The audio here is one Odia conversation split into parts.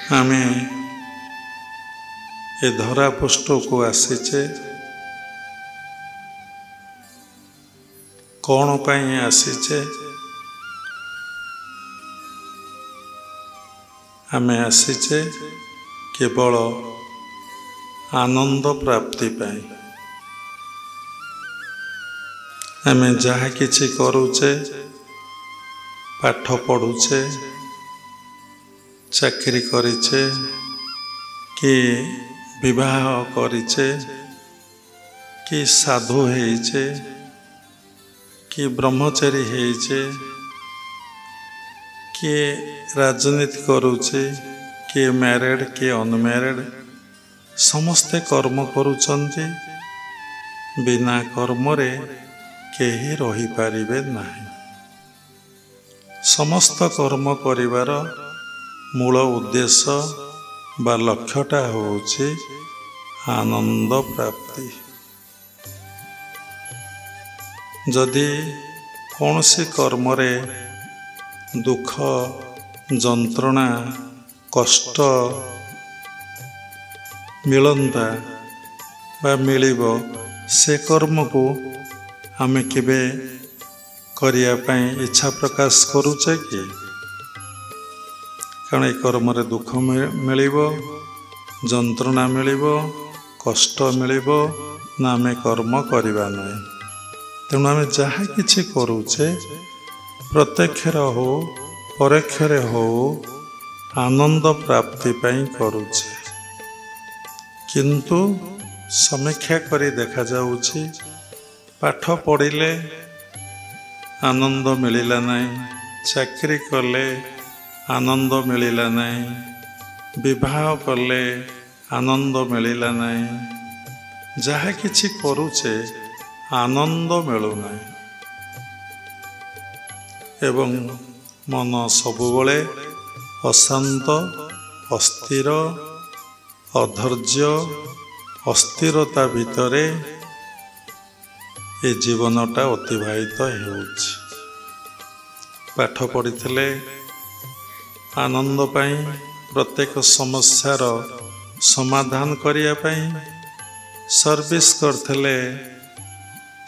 आमे ए धरा पृष्ठ को आसीचे कौन पाई आसीचे आमे आसीचे केवल आनंद प्राप्ति पाई। आमे जहा किछि करूचे पाठ पढ़ुचे चाकरी करिचे कि विवाह करिचे कि साधु हेइचे कि ब्रह्मचारी हेइचे कि राजनीति करुचे कि मैरिड कि अनमैरिड समस्ते कर्म करुचंती। बिना कर्म रे केही रही पारिबे नाही। समस्त कर्म करिवार मूल उद्देश्य बा लक्ष्यटा होउछि आनंद प्राप्ति। जदि कौनसी कर्म रे दुख जंत्रणा कष्ट मिलंता बा मिलिबो से कर्म को आमे केबे करिया पाई इच्छा प्रकाश करूचे कि कारण ए कर्म रे दुख मिलिबो जंत्रणा मिलिबो कष्ट मिलिबो ना आमे कर्म करिबा नाही। तेणु आमे जहा किछि करूचे प्रत्यक्ष हो परोक्ष हो आनंद प्राप्ति पाई करूचे। किंतु समीक्षा करी देखा जाउछि पाठ पढ़िले आनंद मिलिला नहीं, चाकरी कले आनंद मिलिला नहीं, विवाह कले आनंद मिलिला नहीं। जहा किछि करूचे आनंद मिलु नहीं एवं मन सबुबले अशांत अस्थिर अधैर्य अस्थिरता भितरे ए जीवनटा अतिबाहित हेउछि। पाठ पढ़िथिले आनंद पाई प्रत्येक समस्यार समाधान करिया पाई सर्विस करथिले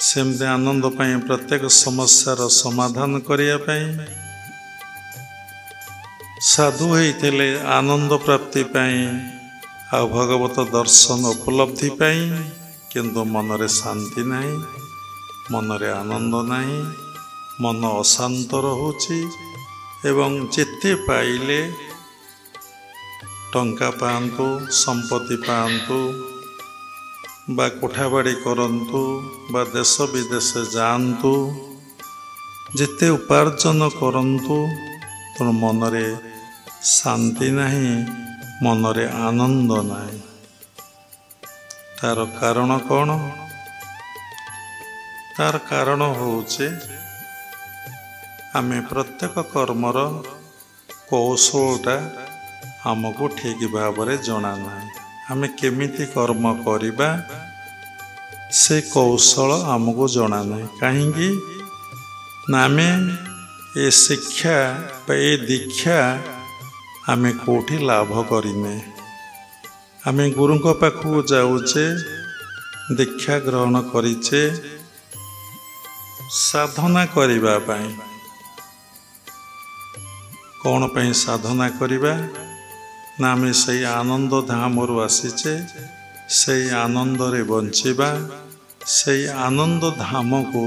सेमते आनंद पाई प्रत्येक समस्यार समाधान करिया पाई साधु होइथिले आनंद प्राप्ति पाई आ भगवत दर्शन उपलब्धि पाई किंतु मनरे शांति नहीं मनरे आनंद नहीं मन अशांत रहुछि एवं जेते पाइले टंका पांतु संपत्ति पांतु बा कोठाबाड़ी करंतु बा देश विदेश जांतु जेते उपार्जन करंतु तो मनरे शांति नहीं मनरे आनंद नहीं। तार कारण कौन? तार कारण होउचे आमे प्रत्येक कर्मर कौशलटा आमको ठीक भाव में जना ना। आमे केमिति कर्म करिबा से कौशल आमको जना ना। कहीं नामे ए शिक्षा ए दीक्षा आमे कोठी लाभ करिने। आमे गुरु को पाखु जाउचे दीक्षा ग्रहण करिचे साधना करिबा पाई। कौन पाई साधना करिबा ना आमे सही आनंद धाम रु आसीचे सही आनंद रे बंचिबा सही आनंद धाम को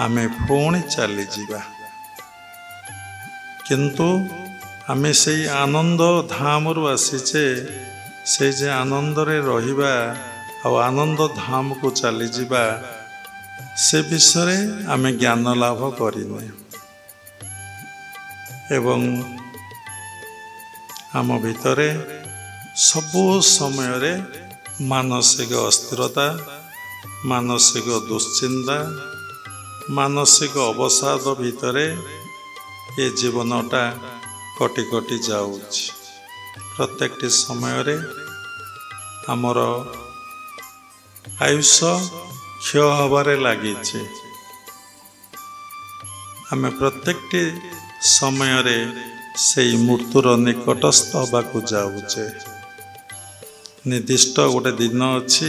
आमे पुणी चली जीवा। किंतु आमे सही आनंद धाम रु आसीचे से जे आनंद रे रहिबा आ आनंद धाम को चली जीवा से विषय आमे ज्ञान लाभ करिने एवं आम भितरे सबु समय रे मानसिक अस्थिरता मानसिक दुश्चिंता मानसिक अवसाद भितरे ये जीवनटा कटि कटि जाउछि। प्रत्येक समय रे आमर आयुष क्षय हबारे लागिছে। आमे प्रत्येक समय रे ସେଇ ମୃତ୍ୟୁର ନିକଟସ୍ଥ ହେବାକୁ ଯାଉଛେ। ନିର୍ଦ୍ଦିଷ୍ଟ ଗୋଟେ ଦିନ ଅଛି,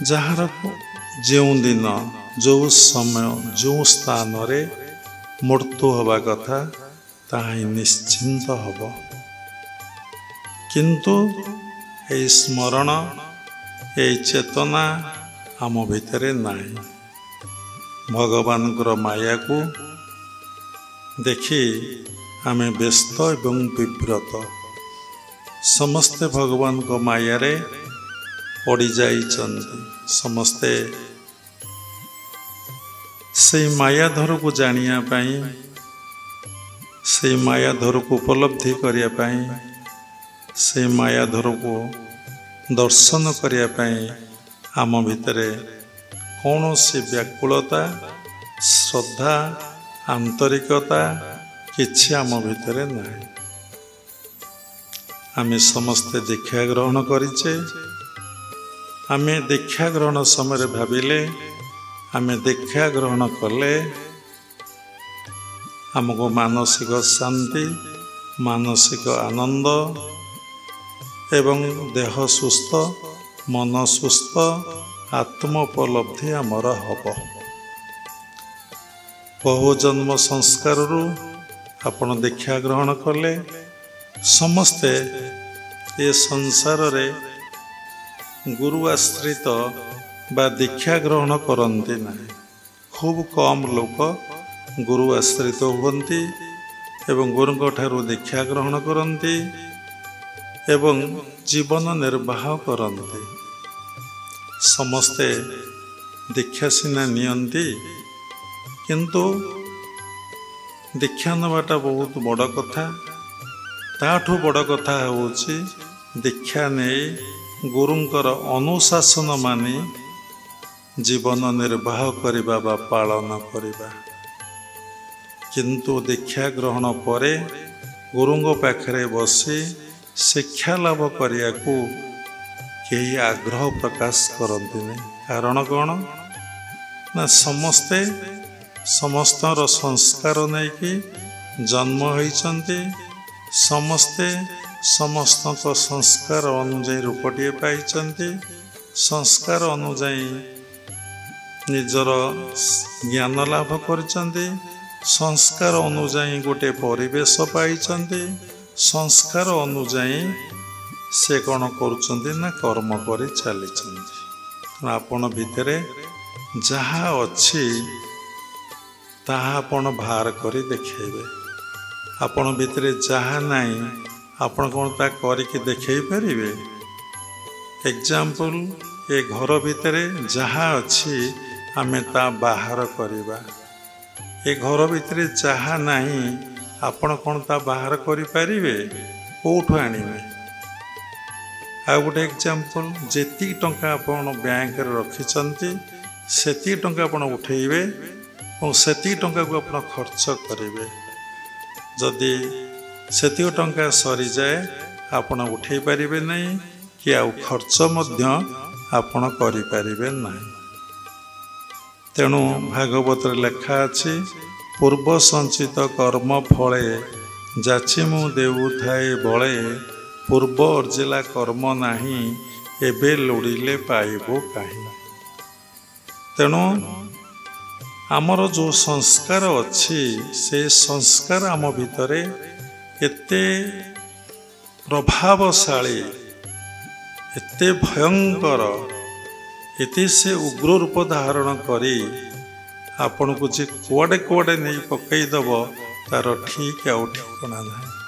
ଯାହାର ଯେଉଁ ଦିନ ଯେଉଁ ସମୟ ଯେଉଁ ସ୍ଥାନରେ ମୃତ୍ୟୁ ହେବା କଥା ତାହା ହିଁ ନିଶ୍ଚିନ୍ତ ହେବ। କିନ୍ତୁ ଏହି ସ୍ମରଣ ଏହି ଚେତନା ଆମ ଭିତରେ ନାହିଁ। ଭଗବାନଙ୍କର ମାୟାକୁ ଦେଖି ଆମେ ବ୍ୟସ୍ତ ଏବଂ ବିବ୍ରତ। ସମସ୍ତେ ଭଗବାନଙ୍କ ମାୟାରେ ପଡ଼ିଯାଇଛନ୍ତି। ସମସ୍ତେ ସେଇ ମାୟାଧରକୁ ଜାଣିବା ପାଇଁ, ସେଇ ମାୟାଧରକୁ ଉପଲବ୍ଧି କରିବା ପାଇଁ, ସେଇ ମାୟାଧରକୁ ଦର୍ଶନ କରିବା ପାଇଁ ଆମ ଭିତରେ କୌଣସି ବ୍ୟାକୁଳତା, ଶ୍ରଦ୍ଧା, ଆନ୍ତରିକତା କିଛି ଆମ ଭିତରେ ନାହିଁ। ଆମେ ସମସ୍ତେ ଦୀକ୍ଷା ଗ୍ରହଣ କରିଛେ। ଆମେ ଦୀକ୍ଷା ଗ୍ରହଣ ସମୟରେ ଭାବିଲେ, ଆମେ ଦୀକ୍ଷା ଗ୍ରହଣ କଲେ ଆମକୁ ମାନସିକ ଶାନ୍ତି, ମାନସିକ ଆନନ୍ଦ ଏବଂ ଦେହ ସୁସ୍ଥ, ମନ ସୁସ୍ଥ, ଆତ୍ମ ଉପଲବ୍ଧି ଆମର ହେବ। ବହୁ ଜନ୍ମ ସଂସ୍କାରରୁ ଆପଣ ଦୀକ୍ଷା ଗ୍ରହଣ କଲେ। ସମସ୍ତେ ଏ ସଂସାରରେ ଗୁରୁ ଆଶ୍ରିତ ବା ଦୀକ୍ଷା ଗ୍ରହଣ କରନ୍ତି ନାହିଁ। ଖୁବ୍ କମ୍ ଲୋକ ଗୁରୁ ଆଶ୍ରିତ ହୁଅନ୍ତି ଏବଂ ଗୁରୁଙ୍କ ଠାରୁ ଦୀକ୍ଷା ଗ୍ରହଣ କରନ୍ତି ଏବଂ ଜୀବନ ନିର୍ବାହ କରନ୍ତି। ସମସ୍ତେ ଦୀକ୍ଷା ସିନା ନିଅନ୍ତି, କିନ୍ତୁ ଦୀକ୍ଷା ନେବାଟା ବହୁତ ବଡ଼ କଥା। ତାଠୁ ବଡ଼ କଥା ହେଉଛି ଦୀକ୍ଷା ନେଇ ଗୁରୁଙ୍କର ଅନୁଶାସନ ମାନି ଜୀବନ ନିର୍ବାହ କରିବା ବା ପାଳନ କରିବା। କିନ୍ତୁ ଦୀକ୍ଷା ଗ୍ରହଣ ପରେ ଗୁରୁଙ୍କ ପାଖରେ ବସି ଶିକ୍ଷା ଲାଭ କରିବାକୁ କେହି ଆଗ୍ରହ ପ୍ରକାଶ କରନ୍ତିନି। କାରଣ କ'ଣ? ନା ସମସ୍ତେ ସମସ୍ତଙ୍କର ସଂସ୍କାର ନେଇକି ଜନ୍ମ ହୋଇଛନ୍ତି। ସମସ୍ତେ ସମସ୍ତଙ୍କ ସଂସ୍କାର ଅନୁଯାୟୀ ରୂପଟିଏ ପାଇଛନ୍ତି। ସଂସ୍କାର ଅନୁଯାୟୀ ନିଜର ଜ୍ଞାନ ଲାଭ କରିଛନ୍ତି। ସଂସ୍କାର ଅନୁଯାୟୀ ଗୋଟେ ପରିବେଶ ପାଇଛନ୍ତି। ସଂସ୍କାର ଅନୁଯାୟୀ ସେ କ'ଣ କରୁଛନ୍ତି ନା କର୍ମ କରି ଚାଲିଛନ୍ତି। ଆପଣ ଭିତରେ ଯାହା ଅଛି ତାହା ଆପଣ ବାହାର କରି ଦେଖାଇବେ। ଆପଣ ଭିତରେ ଯାହା ନାହିଁ ଆପଣ କ'ଣ ତା କରିକି ଦେଖାଇ ପାରିବେ? ଏକ୍ଜାମ୍ପଲ୍, ଏ ଘର ଭିତରେ ଯାହା ଅଛି ଆମେ ତା ବାହାର କରିବା। ଏ ଘର ଭିତରେ ଯାହା ନାହିଁ ଆପଣ କ'ଣ ତା ବାହାର କରିପାରିବେ? କେଉଁଠୁ ଆଣିବେ? ଆଉ ଗୋଟେ ଏକ୍ଜାମ୍ପଲ୍, ଯେତିକି ଟଙ୍କା ଆପଣ ବ୍ୟାଙ୍କରେ ରଖିଛନ୍ତି ସେତିକି ଟଙ୍କା ଆପଣ ଉଠେଇବେ ଏବଂ ସେତିକି ଟଙ୍କାକୁ ଆପଣ ଖର୍ଚ୍ଚ କରିବେ। ଯଦି ସେତିକି ଟଙ୍କା ସରିଯାଏ ଆପଣ ଉଠେଇ ପାରିବେ ନାହିଁ କି ଆଉ ଖର୍ଚ୍ଚ ମଧ୍ୟ ଆପଣ କରିପାରିବେ ନାହିଁ। ତେଣୁ ଭାଗବତରେ ଲେଖା ଅଛି, ପୂର୍ବ ସଞ୍ଚିତ କର୍ମ ଫଳେ ଯାଚି ମୁଁ ଦେଉଥାଏ ବଳେ, ପୂର୍ବ ଅର୍ଜିଲା କର୍ମ ନାହିଁ ଏବେ ଲୋଡ଼ିଲେ ପାଇବୁ କାହିଁ। ତେଣୁ ଆମର ଯେଉଁ ସଂସ୍କାର ଅଛି ସେ ସଂସ୍କାର ଆମ ଭିତରେ ଏତେ ପ୍ରଭାବଶାଳୀ, ଏତେ ଭୟଙ୍କର, ଏତେ ସେ ଉଗ୍ର ରୂପ ଧାରଣ କରି ଆପଣଙ୍କୁ ଯେ କୁଆଡ଼େ କୁଆଡ଼େ ନେଇ ପକାଇଦେବ ତାର ଠିକ୍ ଆଉ ଠିକଣା ନାହିଁ।